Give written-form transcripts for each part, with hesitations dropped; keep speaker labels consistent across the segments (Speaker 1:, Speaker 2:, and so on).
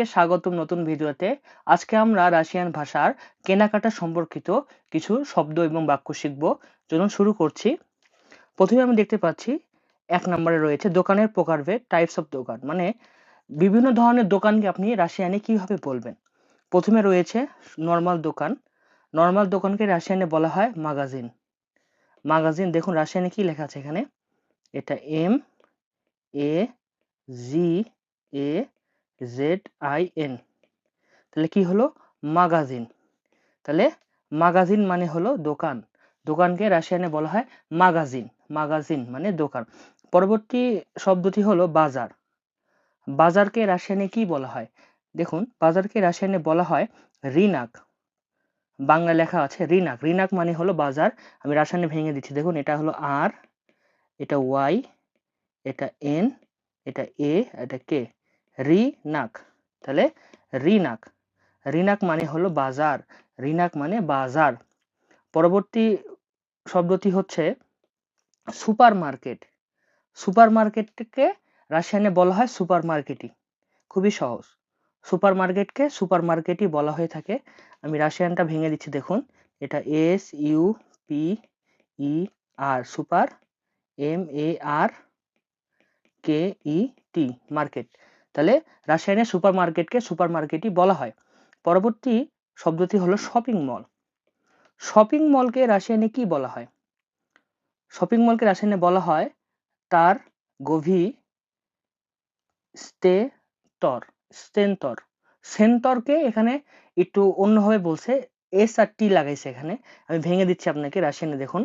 Speaker 1: স্বাগতম নতুন ভিডিওতে। আজকে আমরা রাশিয়ান ভাষার কেনাকাটা সম্পর্কিত কিছু শব্দ এবং বাক্য শিখব। চলুন শুরু করছি। প্রথমে আমি দেখতে পাচ্ছি ১ নম্বরে রয়েছে দোকানের প্রকারভেদ, টাইপস অফ দোকান। মানে বিভিন্ন ধরনের দোকানকে আপনি রাশিয়ানে কিভাবে বলবেন। প্রথমে রয়েছে নরমাল দোকান। নরমাল দোকানকে রাশিয়ানে বলা হয় মাগাজিন। মাগাজিন দেখুন রাশিয়ানে কি লেখা আছে এখানে? এটা MAGAZIN। তাহলে কি হলো? মাগাজিন। তাহলে মাগাজিন মানে হলো দোকান। দোকানকে রাশিয়ানে বলা হয় মাগাজিন। মাগাজিন মানে দোকান। পরবর্তী শব্দটি হলো বাজার। বাজারকে রাশিয়ানে কি বলা হয়? দেখুন বাজারকে রাশিয়ানে বলা হয় রিনাক। বাংলা লেখা আছে রিনাক। রিনাক মানে হলো বাজার। আমি রাশিয়ানে ভেঙে দিচ্ছি। দেখুন এটা হলো আর, এটা ওয়াই, এটা এন, এটা এ, এটা কে। রিনাক। তাহলে রিনাক। রিনাক মানে হলো বাজার। রিনাক মানে বাজার। পরবর্তী শব্দটি হচ্ছে সুপারমার্কেট। সুপারমার্কেটকে রাশিয়ানে বলা হয় সুপারমার্কেটই। খুবই সহজ। সুপারমার্কেটকে সুপারমার্কেটই বলা হয়ে থাকে। আমি রাশিয়ানটা ভেঙে দিচ্ছি দেখুন। এটা SUPER, সুপার, MARKET, মার্কেট। তাহলে রাশিয়ানে সুপারমার্কেটকে সুপারমার্কেটই বলা হয়। পরবর্তী শব্দটি হলো শপিং মল। শপিং মলকে রাশিয়ানে কি বলা হয়? শপিং মলকে রাশিয়ানে বলা হয় তার গভি স্টেতর। স্টেন্তর। সেন্তরকে এখানে একটু অন্যভাবে বলছে, এস আর টি লাগাইছে এখানে। আমি ভেঙে দিচ্ছি আপনাকে রাশিয়ানে দেখুন।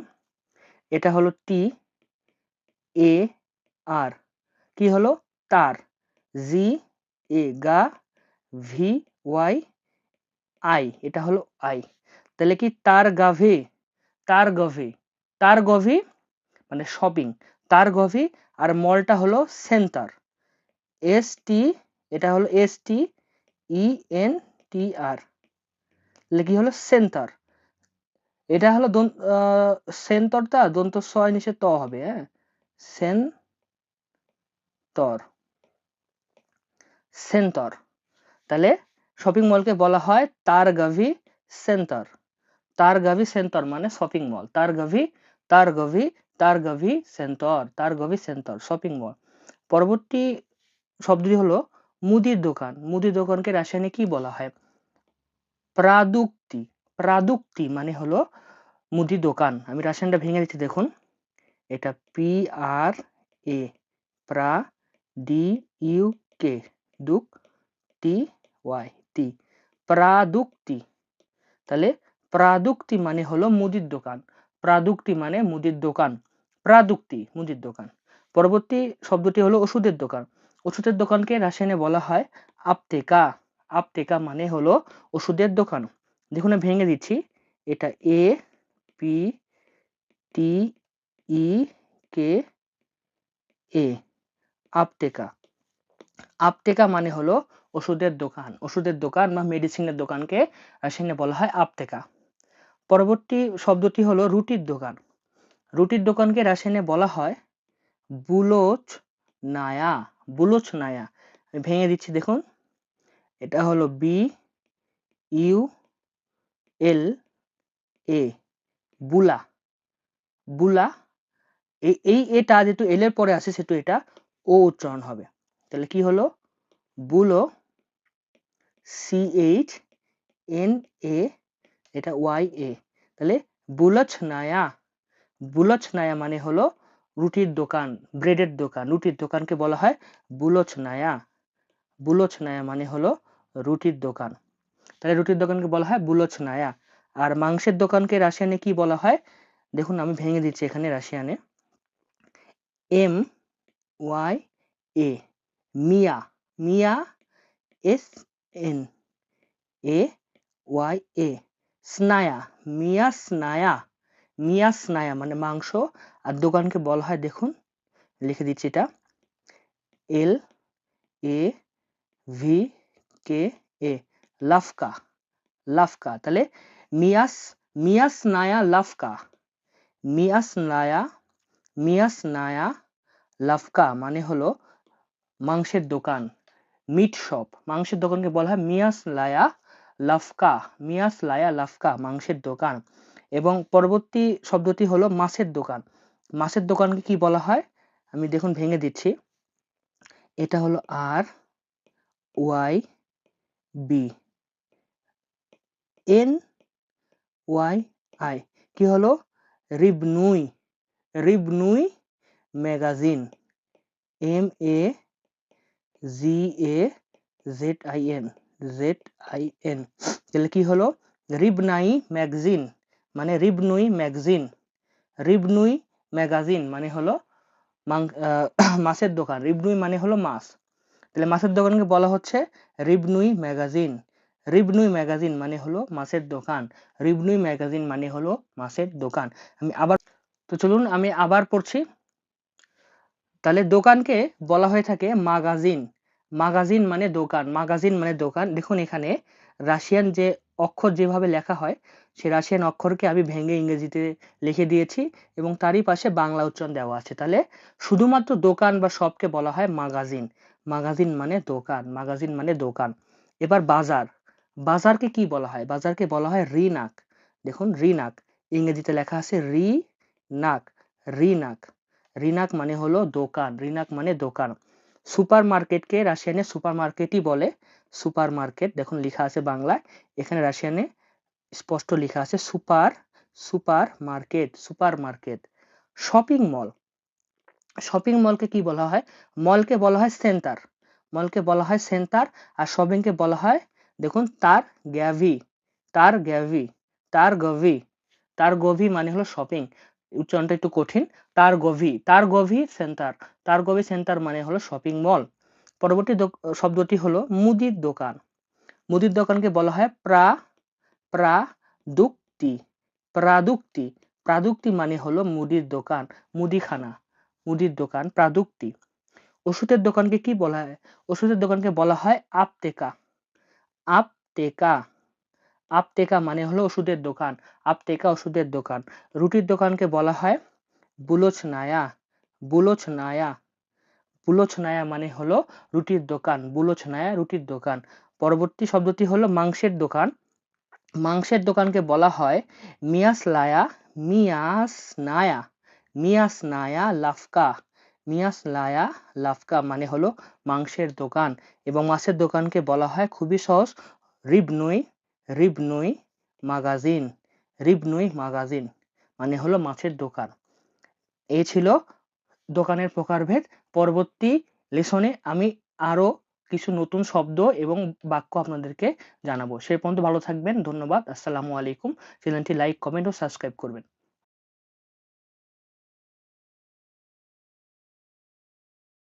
Speaker 1: এটা হলো TAR। কি হলো? তার। GA VY, এটা হলো আই। তাহলে কি তার গাভি, তার গভি, তার গভি মানে শপিং, তার গভি। আর মলটা হলো সেন্টার, ST, এটা হলো STENTR। তাহলে কি হলো? সেন্টার। এটা হলো সেন্টরটা দন্ত স নিচে ত হবে, হ্যাঁ, সেন্টর, সেন্টর। তাহলে শপিং মলকে বলা হয় তার গাভি সেন্টার। তার গাভি সেন্টার মানে শপিং মল। তার গাভি, তার গাভি, তার গাভি সেন্টার, তার গাভি সেন্টার, শপিং মল। পরবর্তী শব্দটি হলো মুদির দোকান। মুদির দোকানকে রাশিয়ানে কি বলা হয়? প্রাদুক্তি। প্রাদুক্তি মানে হলো মুদি দোকান। আমি রাশিয়ানটা ভেঙে দিচ্ছি দেখুন। এটা PRA, প্রা, DUK, দুক, TY, প্রাদুক্তি। তাহলে প্রাদুক্তি মানে হলো মুদির দোকান। প্রাদুক্তি মানে মুদির দোকান। প্রাদুক্তি মুদির দোকান। পরবর্তী শব্দটি হলো ওষুধের দোকান। ওষুধের দোকানকে রাশিয়ানে বলা হয় আপতেকা। আপতেকা মানে হলো ওষুধের দোকান। দেখুন আমি ভেঙে দিচ্ছি। এটা APTEKA, আপতেকা। আপতেকা মানে হলো ওষুধের দোকান। ওষুধের দোকান বা মেডিসিনের দোকানকে রাশিয়ানে বলা হয় আপতেকা। পরবর্তী শব্দটি হলো রুটির দোকান। রুটির দোকানকে রাশিয়ানে বলা হয় বুলোচ নায়া। বুলোচ নায়া। আমি ভেঙে দিচ্ছি দেখুন। এটা হলো BULA, বুলা। বুলা। এই এটা যেহেতু এল এর পরে আসে সেহেতু এটা ও উচ্চারণ হবে। তাহলে কি হলো? বুলো, CHNA, এটা YA। তাহলে বুলচনায়া। বুলচনায়া মানে হলো রুটির দোকান, ব্রেডের দোকান। রুটির দোকানকে বলা হয় বুলচনায়া। বুলচনায়া মানে হলো রুটির দোকান। তাহলে রুটির দোকানকে বলা হয় বুলচনায়া। আর মাংসের দোকানকে রাশিয়ানে কি বলা হয়? দেখুন আমি ভেঙে দিচ্ছি এখানে রাশিয়ানে। MYA, মিয়া। মিয়া, SNAYA, স্নায়া। মিয়া স্নায়া। মিয়া স্নায়া মানে মাংস। আর দোকানকে বলা হয় দেখুন লিখে দিচ্ছি এটা LAVKA, লাফকা। লাফকা। তাহলে মিয়াসনায়া লাফকা। মিয়াসনায়া লাফকা মানে হলো মাংসের দোকান। মিট শপ, মাংসের দোকানকে বলা হয় মিয়াস লায়া লাফকা, মিয়াস লায়া লাফকা, মাংসের দোকান। এবং পরবর্তী শব্দটি হলো মাছের দোকান। মাছের দোকানকে কি বলা হয়? আমি দেখুন ভেঙে দিচ্ছি। এটা হলো R Y B N Y I, কি হলো? রিবনুই, রিবনুই magazine, M A G A Z I N, Z I N, তাহলে কি হলো? রিবনাই ম্যাগাজিন মানে রিবনুই ম্যাগাজিন, রিবনুই ম্যাগাজিন মানে হলো মাছের দোকান, রিবনুই মানে হলো মাছ, তাহলে মাছের দোকানকে বলা হচ্ছে রিবনুই ম্যাগাজিন, রিবনুই ম্যাগাজিন মানে হলো মাছের দোকান, রিবনুই ম্যাগাজিন মানে হলো মাছের দোকান। আমি আবার, তো চলুন আমি আবার পড়ছি। তাহলে দোকানকে বলা হয়ে থাকে মাগাজিন, মাগাজিন মানে দোকান, মাগাজিন মানে দোকান। দেখুন এখানে রাশিয়ান যে অক্ষর যেভাবে লেখা হয়, সেই রাশিয়ান অক্ষরকে আমি ভেঙে ইংরেজিতে লিখে দিয়েছি এবং তারই পাশে বাংলা উচ্চারণ দেওয়া আছে। তাহলে শুধুমাত্র দোকান বা শপকে বলা হয় মাগাজিন, মাগাজিন মানে দোকান, মাগাজিন মানে দোকান। এবার বাজার, বাজারকে কি বলা হয়? বাজারকে বলা হয় রিনাক। দেখুন রিনাক, ইংরেজিতে লেখা আছে রি নাক, রিনাক, রিনাক মানে হলো দোকান, রিনাক মানে দোকান। সুপার মার্কেটকে রাশিয়ানে সুপার মার্কেটই বলে, সুপার মার্কেট, দেখুন লেখা আছে বাংলায়, এখানে রাশিয়ানে স্পষ্ট লেখা আছে super, super market, super market. Shopping mall, shopping মলকে কি বলা হয়? মলকে বলা হয় সেন্টার, মলকে বলা হয় সেন্টার, আর শপিংকে বলা হয়, দেখুন তার গ্যাভি, তার গ্যাভি, তার গভি, তার গভি মানে হলো শপিং, উচ্চারণটা একটু কঠিন, তার গভি, তার গভি সেন্টার, তার গভি সেন্টার মানে হলো শপিং মল। পরবর্তী শব্দটি হলো মুদির দোকান, মুদির দোকানকে বলা হয় প্রাদুক্তি, প্রাদুক্তি, প্রাদুক্তি মানে হলো মুদির দোকান, মুদিখানা, মুদির দোকান প্রাদুক্তি। ওষুধের দোকানকে কি বলা হয়? ওষুধের দোকানকে বলা হয় আপতেকা, আপতেকা, আপতেকা মানে হলো ওষুধের দোকান, আপতেকা ওষুধের দোকান। রুটির দোকানকে বলা হয় বুলোচনায়া, বুলোচনায়া, বুলোচনায়া মানে হলো রুটির দোকান, বুলোচনায়া রুটির দোকান। পরবর্তী শব্দটি হলো মাংসের দোকান, মাংসের দোকানকে বলা হয় মিয়াসলায়া, মিয়াসনায়া, মিয়াসনায়া লাফকা, মিয়াসলায়া লাফকা মানে হলো মাংসের দোকান। এবং মাছের দোকানকে বলা হয় খুবই সহজ, রিবনুই, রিবনুই মাগাজিন, রিবনুই মাগাজিন মানে হলো মাছের দোকান। এই ছিল দোকানের প্রকারভেদ। পরবর্তী লেসনে আমি আরো কিছু নতুন শব্দ এবং বাক্য আপনাদেরকে জানাবো। সেই পর্যন্ত ভালো থাকবেন, ধন্যবাদ, আসসালামু আলাইকুম। চ্যানেলটি লাইক, কমেন্ট ও সাবস্ক্রাইব করবেন।